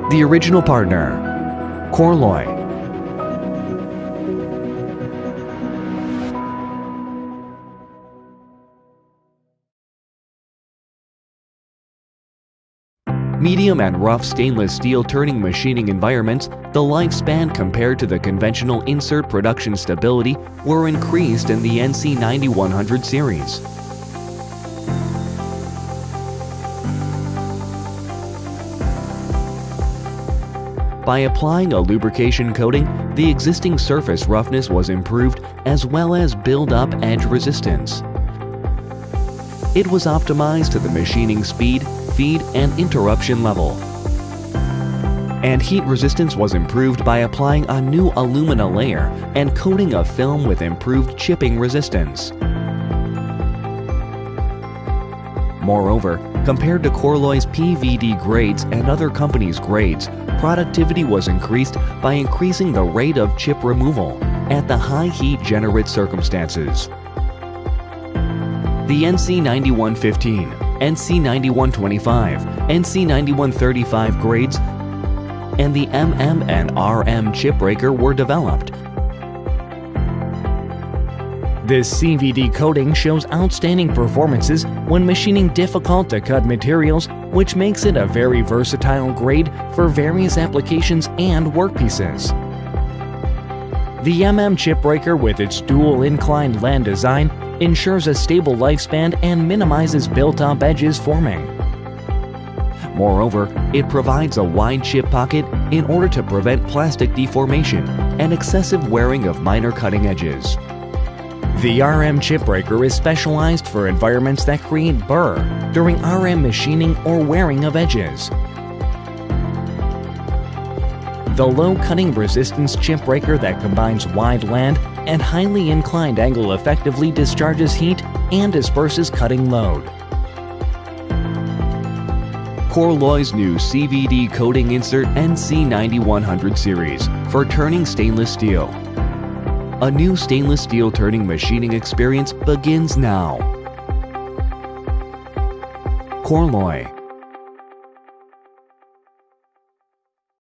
The original partner, Corloy. Medium and rough stainless steel turning machining environments, the lifespan compared to the conventional insert production stability were increased in the NC9100 series. By applying a lubrication coating, the existing surface roughness was improved as well as build-up edge resistance. It was optimized to the machining speed, feed, and interruption level. And heat resistance was improved by applying a new alumina layer and coating a film with improved chipping resistance. Moreover, compared to Corloy's PVD grades and other companies' grades, productivity was increased by increasing the rate of chip removal at the high heat generate circumstances. The NC9115, NC9125, NC9135 grades and the MM and RM chip breaker were developed. This CVD coating shows outstanding performances when machining difficult to cut materials, which makes it a very versatile grade for various applications and workpieces. The MM chip breaker with its dual inclined land design ensures a stable lifespan and minimizes built-up edges forming. Moreover, it provides a wide chip pocket in order to prevent plastic deformation and excessive wearing of minor cutting edges. The RM chip breaker is specialized for environments that create burr during RM machining or wearing of edges. The low cutting resistance chip breaker that combines wide land and highly inclined angle effectively discharges heat and disperses cutting load. Corloy's new CVD coating insert NC9100 series for turning stainless steel. A new stainless steel turning machining experience begins now. Corloy.